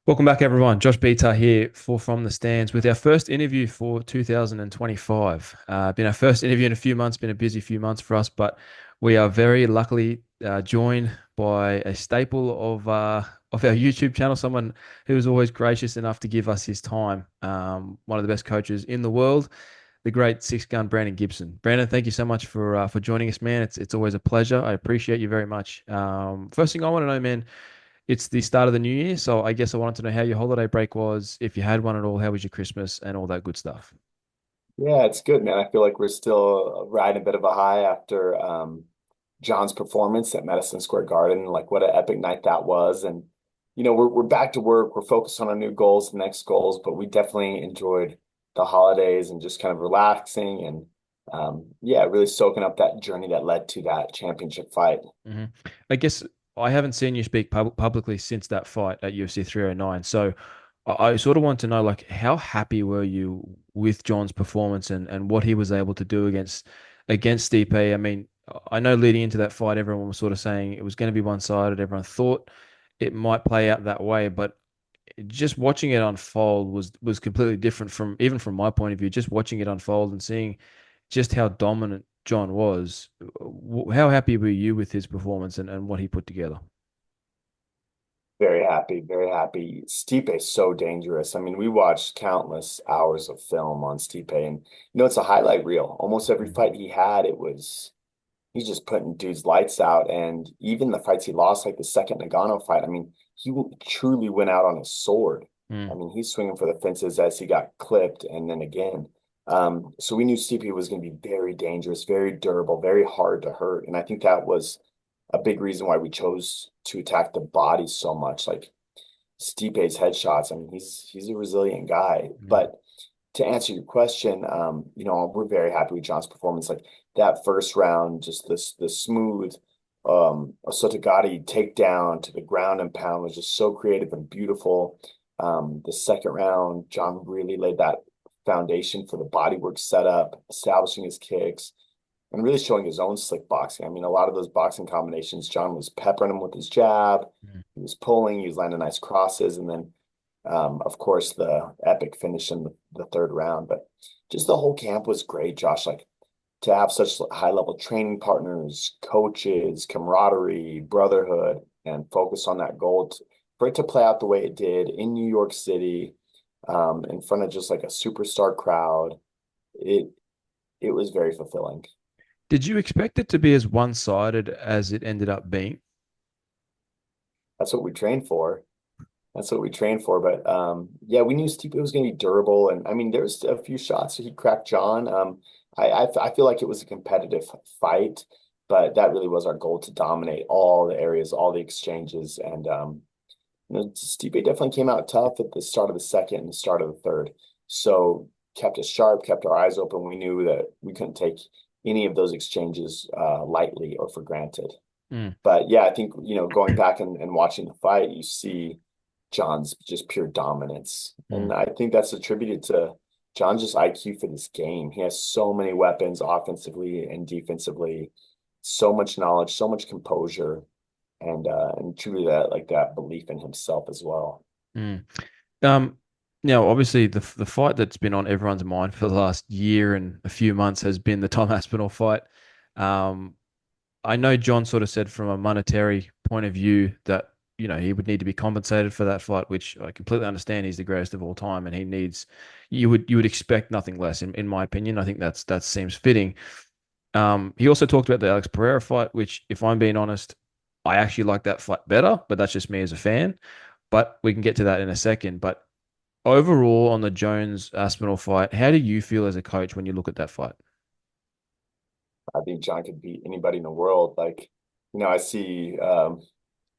Welcome back, everyone. Josh Beta here for From the Stands with our first interview for 2025. Been our first interview in a few months, been a busy few months for us, but we are very luckily joined by a staple of our YouTube channel, someone who is always gracious enough to give us his time. One of the best coaches in the world, the great six gun Brandon Gibson. Brandon, thank you so much for joining us, man. It's always a pleasure. I appreciate you very much. First thing I want to know, man. It's the start of the new year, so I guess I wanted to know how your holiday break was, if you had one at all, how was your Christmas and all that good stuff. Yeah, it's good, man. I feel like we're still riding a bit of a high after John's performance at Madison Square Garden. Like what an epic night that was. And we're back to work. We're focused on our new goals, the next goals, but we definitely enjoyed the holidays and just kind of relaxing and yeah, really soaking up that journey that led to that championship fight. hmm I guess I haven't seen you speak publicly since that fight at UFC 309, so I sort of want to know, like, how happy were you with John's performance and what he was able to do against Stipe? I mean, I know leading into that fight, everyone was sort of saying it was going to be one-sided. Everyone thought it might play out that way, but just watching it unfold was completely different from even from my point of view. Just watching it unfold and seeing just how dominant John was. How happy were you with his performance and what he put together? Very happy, very happy. Stipe is so dangerous. I mean, we watched countless hours of film on Stipe, and it's a highlight reel. Almost every Mm, fight he had, he's just putting dudes lights out. And even the fights he lost, like the second Nagano fight, I mean, truly went out on his sword. I mm, mean, he's swinging for the fences as he got clipped, and then again. So we knew Stipe was going to be very dangerous, very durable, very hard to hurt, and I think that was a big reason why we chose to attack the body so much. Like Stipe's headshots, I mean, he's a resilient guy. mm, But to answer your question, we're very happy with John's performance. Like that first round, just the smooth Sotogari takedown to the ground and pound was just so creative and beautiful. The second round, John really laid that foundation for the bodywork setup, establishing his kicks and really showing his own slick boxing. I mean, a lot of those boxing combinations, John was peppering him with his jab, mm. he was pulling, he was landing nice crosses, and then, of course, the epic finish in the third round. But just the whole camp was great, Josh. Like to have such high level training partners, coaches, camaraderie, brotherhood, and focus on that goal for it to play out the way it did in New York City, in front of just like a superstar crowd. It it was very fulfilling. Did you expect it to be as one-sided as it ended up being? That's what we trained for. That's what we trained for. But yeah, we knew Stipe was going to be durable, and I mean, there's a few shots that he cracked John. I feel like it was a competitive fight, but that really was our goal to dominate all the areas, all the exchanges, and Stipe definitely came out tough at the start of the second and the start of the third. So kept us sharp, kept our eyes open. We knew that we couldn't take any of those exchanges lightly or for granted. Mm, But yeah, I think, going back and watching the fight, you see John's just pure dominance. And mm. I think that's attributed to John's just IQ for this game. He has so many weapons offensively and defensively, so much knowledge, so much composure, and truly that belief in himself as well. Mm. Um, Now, obviously, the fight that's been on everyone's mind for the last year and a few months has been the Tom Aspinall fight. Um, I know John sort of said from a monetary point of view that he would need to be compensated for that fight, which I completely understand. He's the greatest of all time, and he needs you would expect nothing less, in my opinion. I think that seems fitting. He also talked about the Alex Pereira fight, which, if I'm being honest, I actually like that fight better, but that's just me as a fan. But we can get to that in a second. But overall, on the Jones Aspinall fight, how do you feel as a coach when you look at that fight? I think John could beat anybody in the world. Like, I see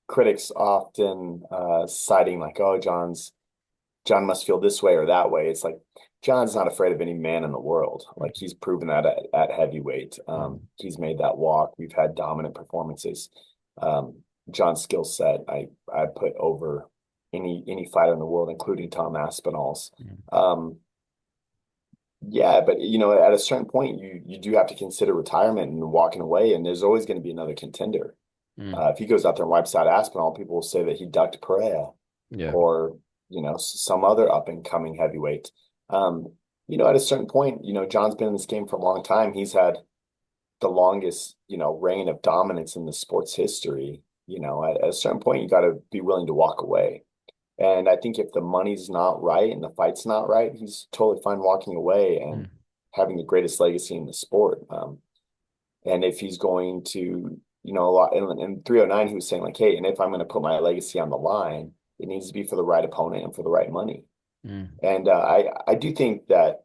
critics often citing like, oh, John must feel this way or that way. It's like John's not afraid of any man in the world. Like he's proven that at heavyweight. He's made that walk. We've had dominant performances. Um, John's skill set, I put over any fighter in the world, including Tom Aspinall's. Um, yeah, but at a certain point, you do have to consider retirement and walking away, and there's always going to be another contender. Mm, If he goes out there and wipes out Aspinall, people will say that he ducked Pereira yeah. or some other up and coming heavyweight. Um, at a certain point, John's been in this game for a long time. He's had the longest, reign of dominance in the sport's history. At a certain point, you got to be willing to walk away. And I think if the money's not right and the fight's not right, he's totally fine walking away and Mm. having the greatest legacy in the sport. And if he's going to, a lot in 309, he was saying like, hey, and if I'm going to put my legacy on the line, it needs to be for the right opponent and for the right money. Mm. And I do think that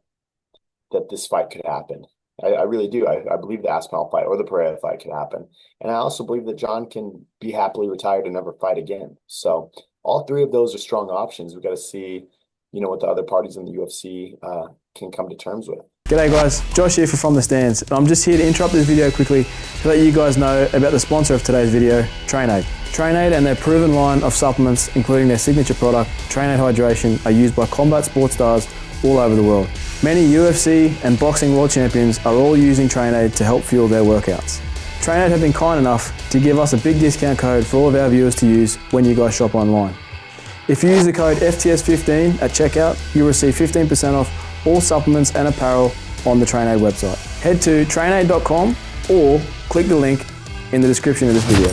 this fight could happen. I really do. I believe the Aspinall fight or the Pereira fight could happen. And I also believe that John can be happily retired and never fight again. So all three of those are strong options. We've got to see, what the other parties in the UFC can come to terms with. G'day guys, Josh here for From the Stands. I'm just here to interrupt this video quickly to let you guys know about the sponsor of today's video, Trainade. Trainade and their proven line of supplements, including their signature product, Trainade Hydration, are used by combat sports stars all over the world. Many UFC and boxing world champions are all using Trainade to help fuel their workouts. Trainade have been kind enough to give us a big discount code for all of our viewers to use when you guys shop online. If you use the code FTS15 at checkout, you'll receive 15% off all supplements and apparel on the Trainade website. Head to trainade.com or click the link in the description of this video.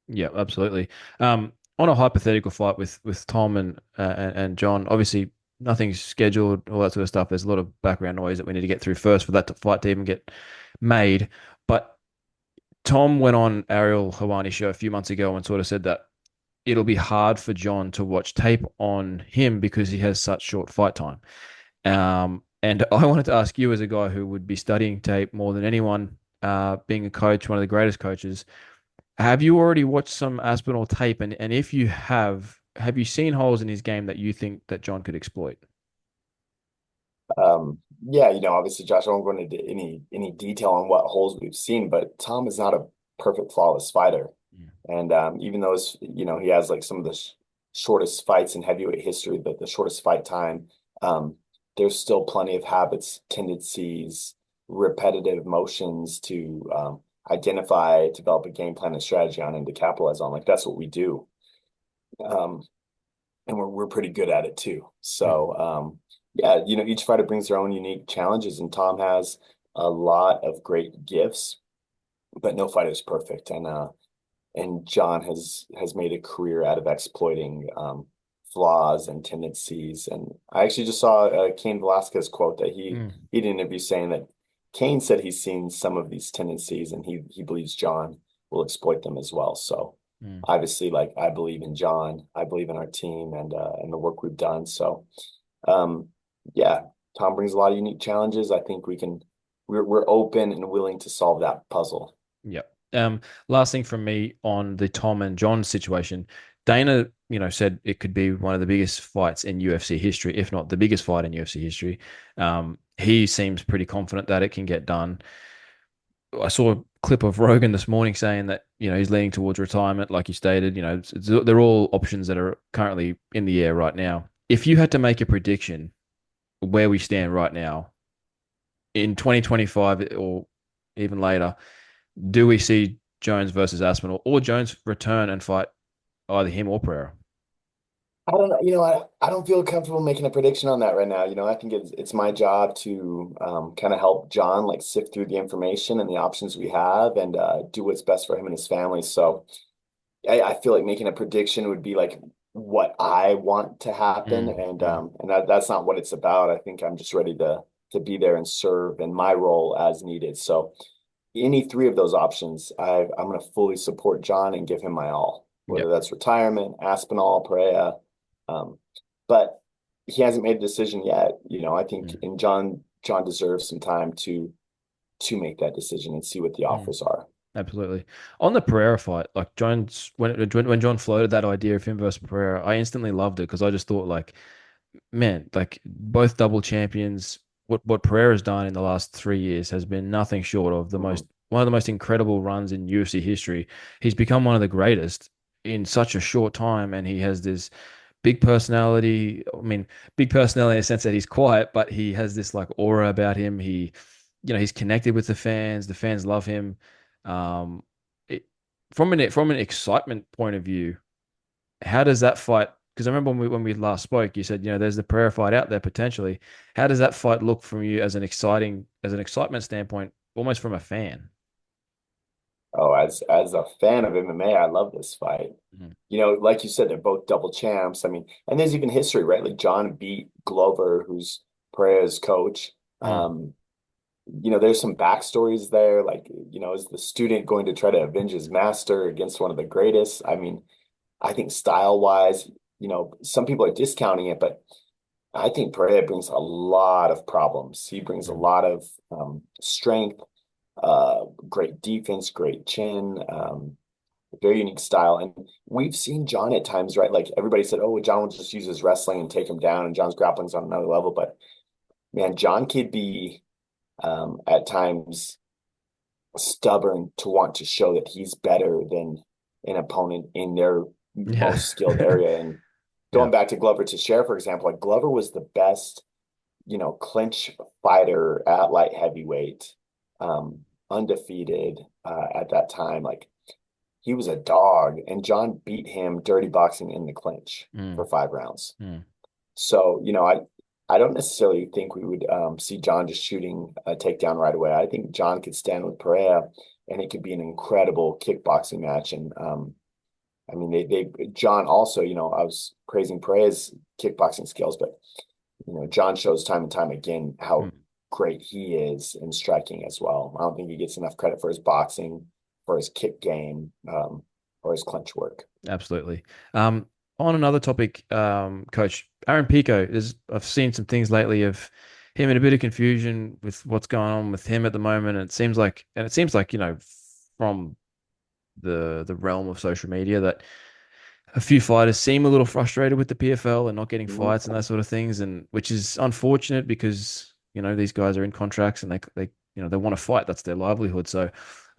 Yeah, absolutely. On a hypothetical fight with Tom and John, obviously nothing's scheduled, all that sort of stuff. There's a lot of background noise that we need to get through first for that fight to even get made. But Tom went on Ariel Helwani's show a few months ago and sort of said that it'll be hard for John to watch tape on him because he has such short fight time. And I wanted to ask you, as a guy who would be studying tape more than anyone, being a coach, one of the greatest coaches, have you already watched some Aspinall tape? And if you have you seen holes in his game that you think that John could exploit? Yeah, obviously, Josh, I won't go into any detail on what holes we've seen, but Tom is not a perfect, flawless fighter. Yeah. And even though he has like some of the shortest fights in heavyweight history, but the shortest fight time, there's still plenty of habits, tendencies, repetitive motions to identify, develop a game plan and strategy on, and to capitalize on. Like that's what we do, um, and we're pretty good at it too. So yeah, each fighter brings their own unique challenges, and Tom has a lot of great gifts, but no fighter is perfect. And John has made a career out of exploiting flaws and tendencies. And I actually just saw a Cain Velasquez quote that Mm. he did an interview saying that Cain said he's seen some of these tendencies and he believes John will exploit them as well. So Mm. obviously, like I believe in John, I believe in our team and the work we've done. So um, yeah, Tom brings a lot of unique challenges. I think we're open and willing to solve that puzzle. Yep. Last thing from me on the Tom and John situation. Dana, said it could be one of the biggest fights in UFC history, if not the biggest fight in UFC history. He seems pretty confident that it can get done. I saw a clip of Rogan this morning saying that, he's leaning towards retirement, like you stated. They're all options that are currently in the air right now. If you had to make a prediction where we stand right now in 2025 or even later, do we see Jones versus Aspinall or Jones return and fight either him or Pereira? I don't know. I don't feel comfortable making a prediction on that right now. I think it's my job to kind of help John like sift through the information and the options we have and do what's best for him and his family. So I feel like making a prediction would be like what I want to happen, Mm, and mm, that's not what it's about. I think I'm just ready to be there and serve in my role as needed. So any three of those options, I'm going to fully support John and give him my all, whether yep. that's retirement, Aspinall, Pereira. Um, but he hasn't made a decision yet. I think Mm, and John deserves some time to make that decision and see what the mm. offers are. Absolutely. On the Pereira fight, like Jones, when John floated that idea of him versus Pereira, I instantly loved it because I just thought like, man, like both double champions. What Pereira's done in the last 3 years has been nothing short of Mhm. one of the most incredible runs in UFC history. He's become one of the greatest in such a short time, and he has this big personality. I mean, big personality in the sense that he's quiet, but he has this like aura about him. He's connected with the fans. The fans love him. Um, it, from an excitement point of view, how does that fight? Because I remember when we last spoke, you said, there's the Pereira fight out there potentially. How does that fight look from you as an excitement standpoint, almost from a fan? Oh, as a fan of MMA, I love this fight. Mhm. Like you said, they're both double champs. I mean, and there's even history, right? Like John beat Glover, who's Pereira's coach. Mm. There's some backstories there. Like, is the student going to try to avenge his master against one of the greatest? I mean, I think style wise, some people are discounting it, but I think Pereira brings a lot of problems. He brings a Mm. lot of strength, great defense, great chin, very unique style. And we've seen John at times, right? Like everybody said, oh, John will just use his wrestling and take him down, and John's grappling's on another level. But man, John could be at times stubborn to want to show that he's better than an opponent in their Yeah. most skilled area. And Yeah. going back to Glover to share, for example, like Glover was the best, clinch fighter at light heavyweight, um, undefeated at that time. Like he was a dog, and John beat him dirty boxing in the clinch Mm. for 5 rounds. Mm. So, I don't necessarily think we would see John just shooting a takedown right away. I think John could stand with Pereira, and it could be an incredible kickboxing match. And I mean, John also, I was praising Pereira's kickboxing skills, but John shows time and time again Mm. how great he is in striking as well. I don't think he gets enough credit for his boxing, for his kick game, or his clinch work. Absolutely. On another topic, Coach Aaron Pico, I've seen some things lately of him in a bit of confusion with what's going on with him at the moment. And it seems like, from the realm of social media that a few fighters seem a little frustrated with the PFL and not getting Mhm. fights and that sort of things, and which is unfortunate because these guys are in contracts and they want to fight. That's their livelihood. So,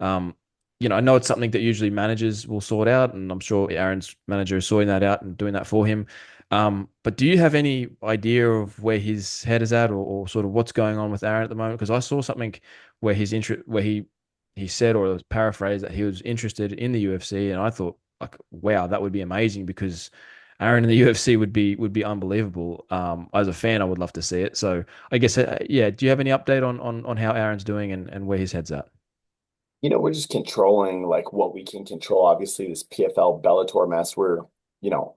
um, I know it's something that usually managers will sort out, and I'm sure Aaron's manager is sorting that out and doing that for him. But do you have any idea of where his head is at, or sort of what's going on with Aaron at the moment? Because I saw something where he said, or it was paraphrased, that he was interested in the UFC, and I thought, like, wow, that would be amazing because Aaron in the UFC would be unbelievable. As a fan, I would love to see it. So I guess, yeah. Do you have any update on how Aaron's doing and where his head's at? We're just controlling like what we can control. Obviously, this PFL Bellator mess.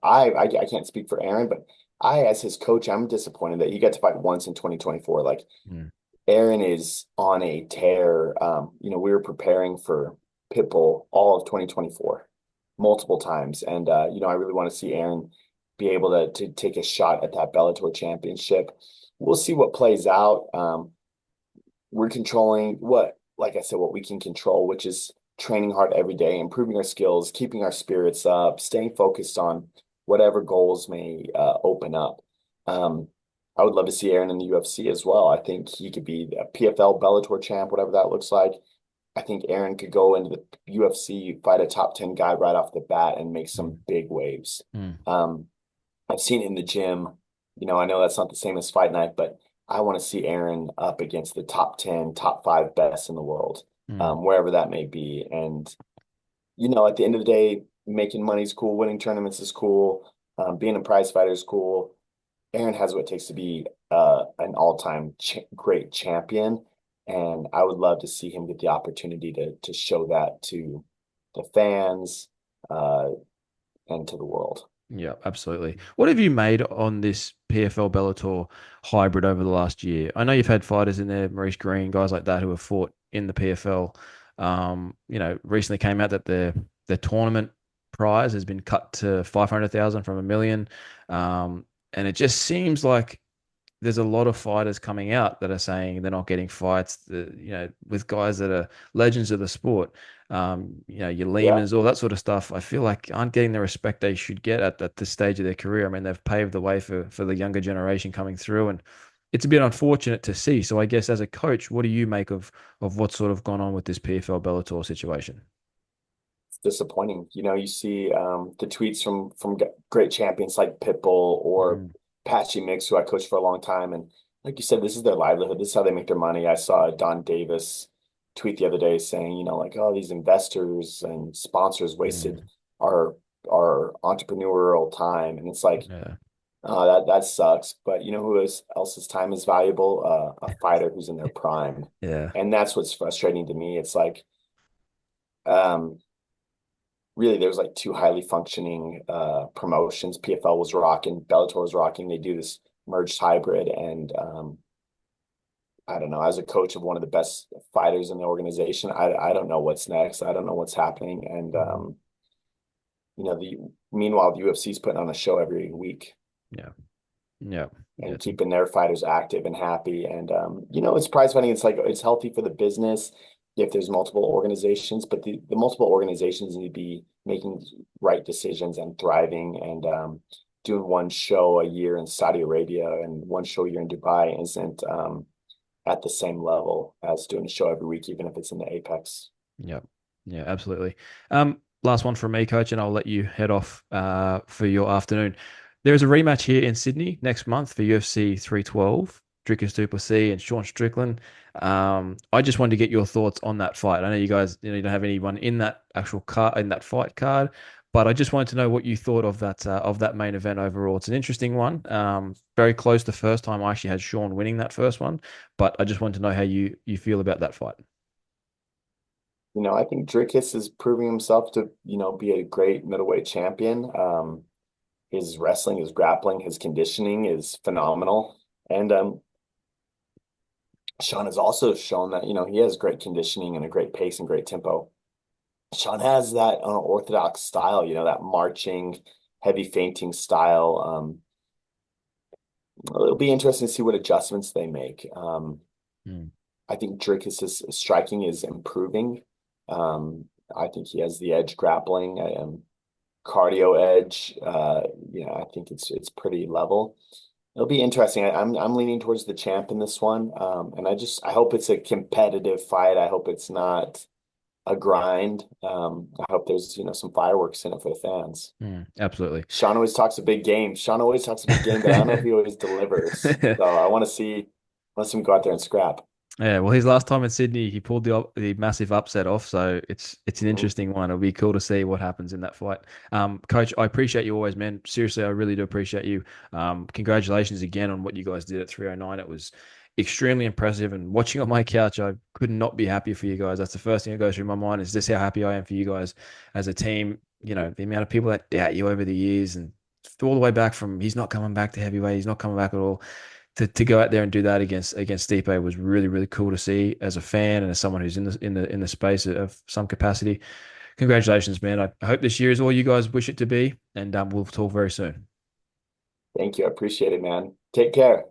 I can't speak for Aaron, but as his coach, I'm disappointed that he got to fight once in 2024. Like Mm. Aaron is on a tear. We were preparing for Pitbull all of 2024, multiple times, and I really want to see Aaron be able to take a shot at that Bellator championship. We'll see what plays out. We're controlling like I said, what we can control, which is training hard every day, improving our skills, keeping our spirits up, staying focused on whatever goals may open up. Um, I would love to see Aaron in the UFC as well. I think he could be a PFL Bellator champ, whatever that looks like. I think Aaron could go into the UFC, fight a top 10 guy right off the bat and make some Mm. big waves. Mm. Um, I've seen it in the gym. I know that's not the same as fight night, but I want to see Aaron up against the top 10, top five best in the world, Mm. wherever that may be. And, at the end of the day, making money is cool, winning tournaments is cool, being a prize fighter is cool. Aaron has what it takes to be an all-time great champion. And I would love to see him get the opportunity to show that to the fans uh, and to the world. Yeah, absolutely. What have you made on this PFL Bellator hybrid over the last year? I know you've had fighters in there, Maurice Green, guys like that who have fought in the PFL. Recently came out that their tournament prize has been cut to 500,000 from 1 million. And it just seems like there's a lot of fighters coming out that are saying they're not getting fights, with guys that are legends of the sport. Your Yeah. Lehmans, all that sort of stuff. I feel like aren't getting the respect they should get at this stage of their career. I mean, they've paved the way for the younger generation coming through, and it's a bit unfortunate to see. So I guess as a coach, what do you make of what's sort of gone on with this PFL Bellator situation? Disappointing. You see the tweets from great champions like Pitbull or Mm. Patchy Mix, who I coached for a long time, and like you said, this is their livelihood. This is how they make their money. I saw Don Davis tweet the other day saying, like, oh, these investors and sponsors wasted Mm. our our entrepreneurial time, and it's like, Yeah. that sucks. But you know else's time is valuable? A fighter who's in their prime, Yeah. and that's what's frustrating to me. It's like, um, really, there's like two highly functioning promotions. PFL was rocking, Bellator was rocking. They do this merged hybrid, and I don't know. As a coach of one of the best fighters in the organization, I don't know what's next. I don't know what's happening, and Mhm. the meanwhile the UFC is putting on a show every week Yeah. Yeah. Yeah. and keeping their fighters active and happy. And it's prize fighting. It's like it's healthy for the business if there's multiple organizations, but the multiple organizations need to be making right decisions and thriving. And doing one show a year in Saudi Arabia and one show a year in Dubai isn't at the same level as doing a show every week, even if it's in the apex. Yeah. Yeah, absolutely. Last one from me, coach, and I'll let you head off for your afternoon. There is a rematch here in Sydney next month for UFC 312, Dricus Du Plessis and Sean Strickland. I just wanted to get your thoughts on that fight. I know you guys, you don't have anyone in that actual card in that fight card, but I just wanted to know what you thought of that main event overall. It's an interesting one. Very close the first time. I actually had Sean winning that first one, but I just wanted to know how you feel about that fight. I think Dricus is proving himself to, be a great middleweight champion. His wrestling, his grappling, his conditioning is phenomenal. And Sean has also shown that, he has great conditioning and a great pace and great tempo. Sean has that unorthodox style, that marching, heavy feinting style. It'll be interesting to see what adjustments they make. Mm, I think Dricus's striking is improving. I think he has the edge grappling. Cardio edge. I think it's pretty level. It'll be interesting. I'm leaning towards the champ in this one, and I hope it's a competitive fight. I hope it's not a grind. I hope there's some fireworks in it for the fans. absolutely. Sean always talks a big game. Sean always talks a big game, but I don't know if he always delivers. So I want to see him go out there and scrap. Yeah, well, his last time in Sydney, he pulled the massive upset off, so it's an Mhm. interesting one. It'll be cool to see what happens in that fight. Coach, I appreciate you always, man. Seriously, I really do appreciate you. Congratulations again on what you guys did at 309. It was extremely impressive, and watching on my couch, I could not be happier for you guys. That's the first thing that goes through my mind is this how happy I am for you guys as a team. The amount of people that doubt you over the years and all the way back from he's not coming back to heavyweight, he's not coming back at all to go out there and do that against Stipe was really really cool to see as a fan and as someone who's in the space of some capacity. Congratulations, man! I hope this year is all you guys wish it to be, and we'll talk very soon. Thank you. I appreciate it, man. Take care.